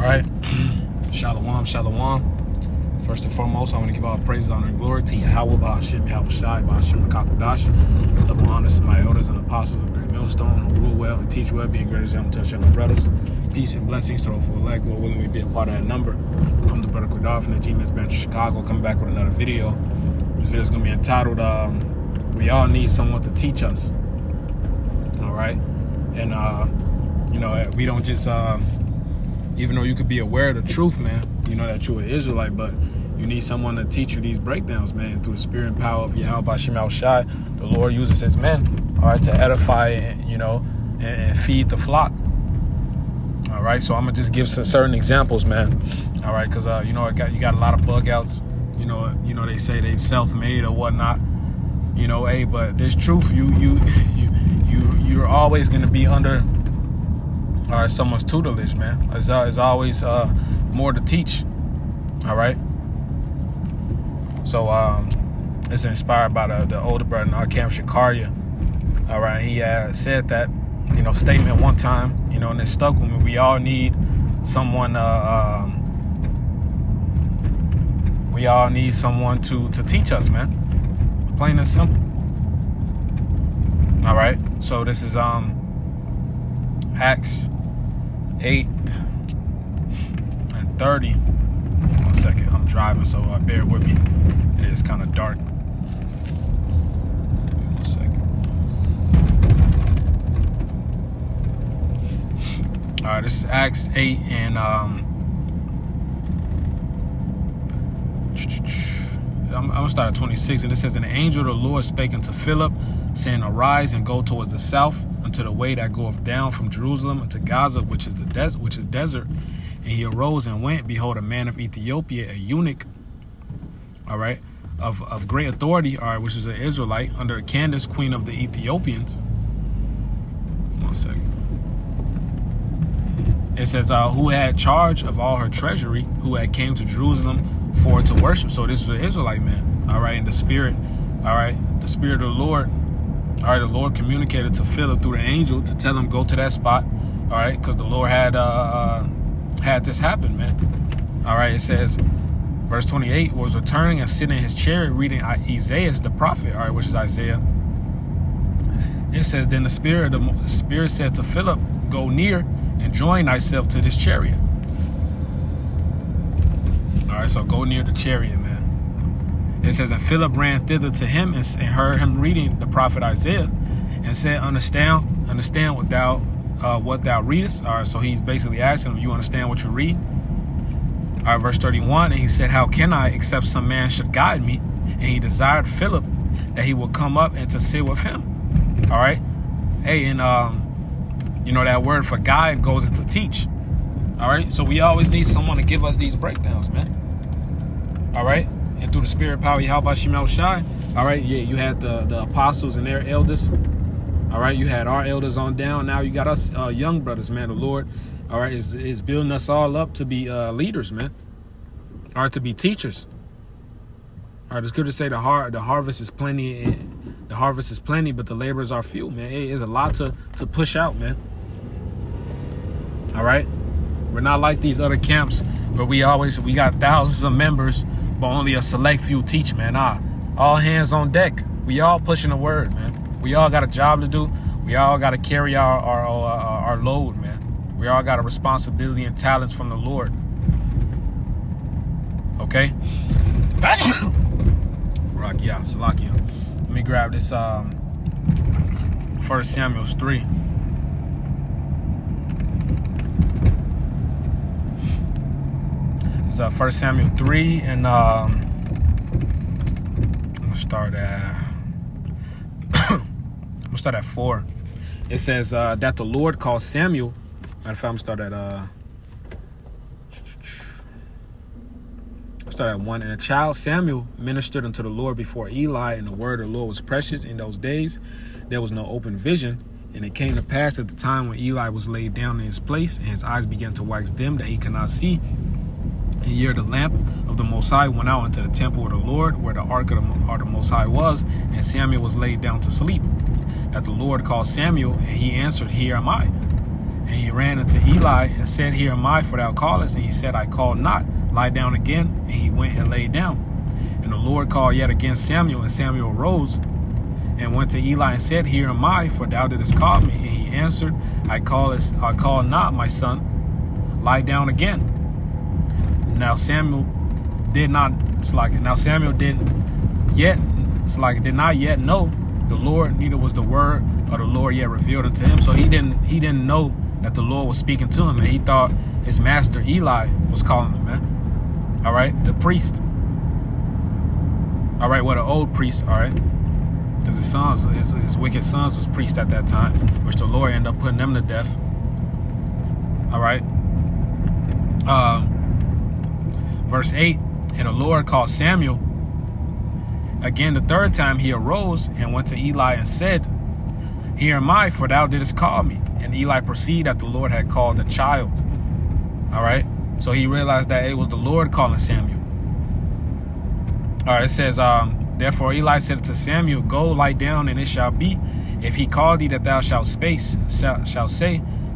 right. Shalom, shalom. First and foremost, I want to give all praise, honor, and glory to Yahweh, Ba'ashem, Yahweh Shai, Ba'ashem, Kakadash. Double honors to my elders and apostles of Great Millstone, who rule well and teach well, being great example to our brothers. Peace and blessings to the full elect, Lord willing, we be a part of that number. I'm the brother Qadar from the G-Men's Branch of Chicago, coming back with another video. This video is going to be entitled, We All Need Someone to Teach Us. All right? And, we don't just, even though you could be aware of the truth, man, you know that you're an Israelite, but you need someone to teach you these breakdowns, man, through the spirit and power of Yahweh Ba'ashem Yahweh Shai. The Lord uses his men, all right, to edify, and feed the flock. All right, so I'm going to just give some certain examples, man, all right, because, you got a lot of bug outs. You know, they say they self-made or whatnot, hey, but there's truth. You're always going to be under someone's tutelage, man. There's always more to teach. All right. So it's inspired by the older brother in our camp, Shakaria. All right. He said that, statement one time, and it stuck with me. We all need someone. We all need someone to teach us, man. Plain and simple. All right. So this is Acts 8:30. 1 second, I'm driving, so bear with me. It is kind of dark. 1 second. All right, this is Acts 8 and I'm gonna start at 26, and it says, "And the angel of the Lord spake unto Philip, saying, Arise and go towards the south, unto the way that goeth down from Jerusalem unto Gaza, which is desert. And he arose and went. Behold, a man of Ethiopia, a eunuch, all right, of great authority, all right, which is an Israelite, under Candace, queen of the Ethiopians." 1 second. It says, who had charge of all her treasury, who had came to Jerusalem for to worship. So this is an Israelite man, all right, in the spirit, all right, the spirit of the Lord. All right, the Lord communicated to Philip through the angel to tell him go to that spot. All right, because the Lord had this happen, man. All right, it says, verse 28, was returning and sitting in his chariot reading Isaiah the prophet. All right, which is Isaiah. It says, then the spirit said to Philip, go near and join thyself to this chariot. All right, so go near the chariot, man. It says, and Philip ran thither to him and heard him reading the prophet Isaiah, and said, understand what thou readest. All right, so he's basically asking him, you understand what you read? All right, verse 31, and he said, how can I, except some man should guide me? And he desired Philip that he would come up and to sit with him. All right. Hey, and that word for guide goes into teach. All right, so we always need someone to give us these breakdowns, man. All right. And through the spirit power, Yahweh Ba'ashem Yahweh Shai. All right, yeah, you had the apostles and their elders. All right, you had our elders on down. Now you got us young brothers, man. The Lord, all right, is building us all up to be leaders, man. All right, to be teachers. All right, it's good to say the harvest is plenty. The harvest is plenty, but the laborers are few, man. There's a lot to push out, man. All right, we're not like these other camps where we got thousands of members, but only a select few teach, man. All hands on deck. We all pushing the word, man. We all got a job to do. We all got to carry our load, man. We all got a responsibility and talents from the Lord. Okay? Rakia, Salakia. Let me grab this 1 Samuel 3. It's 1 Samuel 3, and I'm gonna start at 4. It says that the Lord called Samuel. Matter of fact, I'm start at 1. And a child Samuel ministered unto the Lord before Eli, and the word of the Lord was precious in those days. There was no open vision. And it came to pass at the time when Eli was laid down in his place, and his eyes began to wax dim, that he could not see. And here the lamp of the Most High went out into the temple of the Lord, where the ark of the Most High was, and Samuel was laid down to sleep. That the Lord called Samuel, and he answered, Here am I. And he ran unto Eli and said, Here am I, for thou callest. And he said, I called not. Lie down again. And he went and lay down. And the Lord called yet again Samuel, and Samuel rose and went to Eli and said, Here am I, for thou didst call me. And he answered, I call not, my son. Lie down again. Now Samuel did not yet know the Lord, neither was the word of the Lord yet revealed unto him. So he didn't know that the Lord was speaking to him, and he thought his master Eli was calling him, man. All right, the priest. All right, well, the old priest, all right, because his sons, his wicked sons was priests at that time, which the Lord ended up putting them to death. All right. Verse 8, and the Lord called Samuel. Again, the third time he arose and went to Eli and said, Here am I, for thou didst call me. And Eli perceived that the Lord had called the child. All right. So he realized that it was the Lord calling Samuel. All right. It says, Therefore Eli said to Samuel, Go, lie down, and it shall be, if he call thee, that thou shalt say,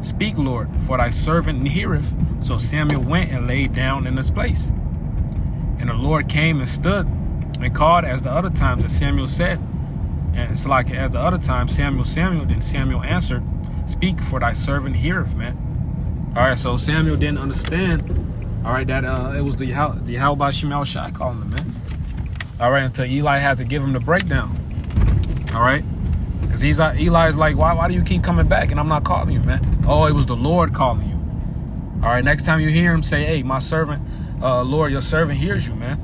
Speak, Lord, for thy servant heareth. So Samuel went and laid down in his place. And the Lord came and stood and called as the other times, as Samuel said. And it's like as the other time, Samuel. Then Samuel answered, Speak, for thy servant heareth, man. All right, so Samuel didn't understand, all right, that it was the Yahweh Shemel Shai calling him, man. All right, until Eli had to give him the breakdown. All right, because Eli's like, why do you keep coming back and I'm not calling you, man? Oh, it was the Lord calling you. All right, next time you hear him, say, Hey, my servant, Lord, your servant hears you, man.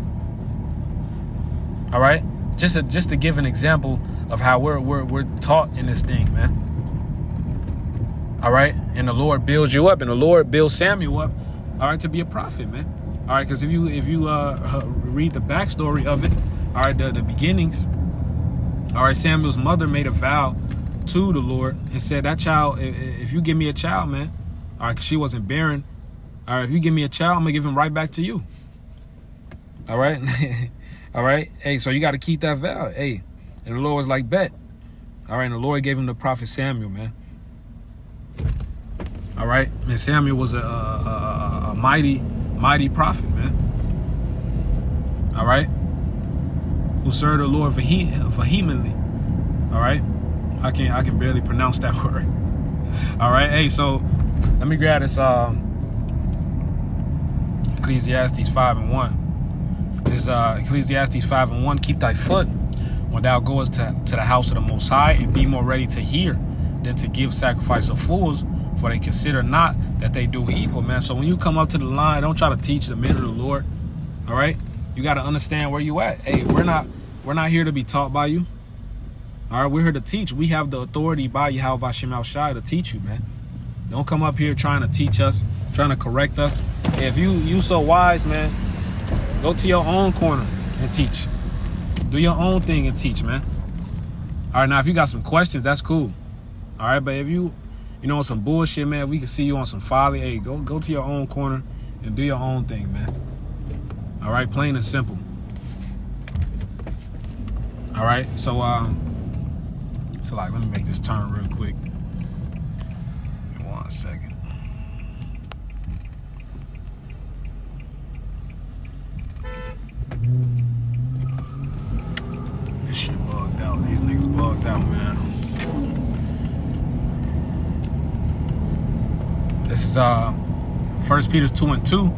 All right, just to give an example of how we're taught in this thing, man. All right, and the Lord builds you up, and the Lord builds Samuel up, all right, to be a prophet, man. All right, because if you read the backstory of it, all right, the beginnings, all right, Samuel's mother made a vow to the Lord and said, that child, if you give me a child, man, all right, 'cause she wasn't barren, all right, if you give me a child, I'm gonna give him right back to you. All right. All right. Hey, so you got to keep that vow. Hey, and the Lord was like, bet. All right. And the Lord gave him the prophet Samuel, man. All right. And Samuel was a mighty prophet, man. All right. Who served the Lord vehemently. All right. I can barely pronounce that word. All right. Hey, so let me grab this Ecclesiastes 5:1. This is Ecclesiastes 5:1. Keep thy foot when thou goest to the house of the Most High, and be more ready to hear than to give sacrifice of fools, for they consider not that they do evil, man. So when you come up to the line, don't try to teach the men of the Lord. All right, you got to understand where you at. Hey, we're not here to be taught by you. All right, we're here to teach. We have the authority by Yahweh Shemel Shai to teach you, man. Don't come up here trying to teach us, trying to correct us. Hey, if you so wise, man, go to your own corner and teach. Do your own thing and teach, man. All right, now if you got some questions, that's cool. All right, but if you on some bullshit, man, we can see you on some folly. Hey, go to your own corner and do your own thing, man. All right, plain and simple. All right, so like, let me make this turn real quick. Give me 1 second. This shit bugged out. These niggas bugged out, man. This is 1 Peter 2:2.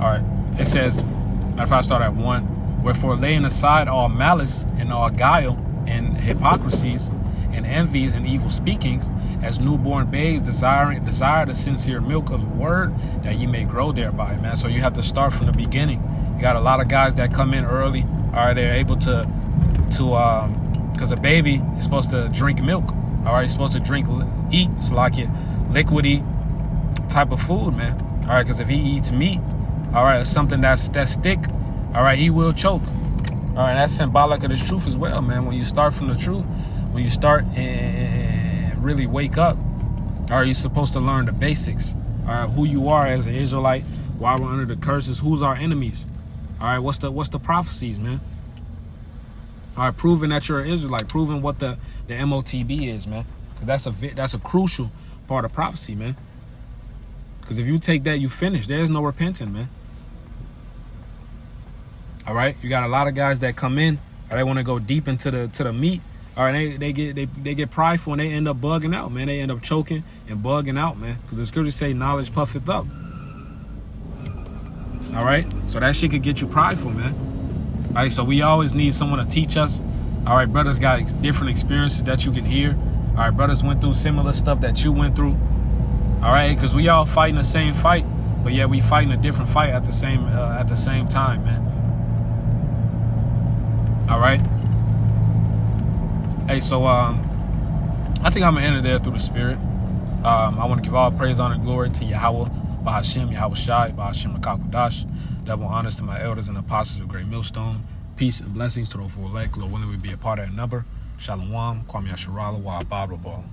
All right, it says, matter of fact, I start at 1. Wherefore, laying aside all malice and all guile and hypocrisies and envies and evil speakings, as newborn babes desire the sincere milk of the word, that ye may grow thereby, man. So you have to start from the beginning. You got a lot of guys that come in early. All right, they're able to because a baby is supposed to drink milk. All right, he's supposed to eat. It's like a liquidy type of food, man. All right, because if he eats meat, all right, it's something that's thick, all right, he will choke. All right, that's symbolic of the truth as well, man. When you start from the truth, when you start and really wake up, all right, you're supposed to learn the basics. All right, who you are as an Israelite, why we're under the curses, who's our enemies. All right, what's the prophecies, man? All right, proving that you're an Israelite, proving what the MOTB is, man. Because that's a crucial part of prophecy, man. Because if you take that, you finish. There's no repenting, man. All right, you got a lot of guys that come in, or they want to go deep into the meat. All right, they get prideful and they end up bugging out, man. They end up choking and bugging out, man. Because the scriptures say knowledge puffeth up. All right, so that shit could get you prideful, man. All right, so we always need someone to teach us. All right, brothers got different experiences that you can hear. All right, brothers went through similar stuff that you went through. All right, because we all fighting the same fight, but yeah, we fighting a different fight at the same time, man. All right. Hey, so I think I'm gonna end it there through the Spirit. I want to give all praise, honor, and glory to Yahweh, Bahashim, Yahweh Shai, Bahashim Makakudash. Double honors to my elders and apostles of Great Millstone. Peace and blessings to the full elect. Lord willing, we be a part of that number. Shalom, Kwame Yasharala, Wa Abba Ball.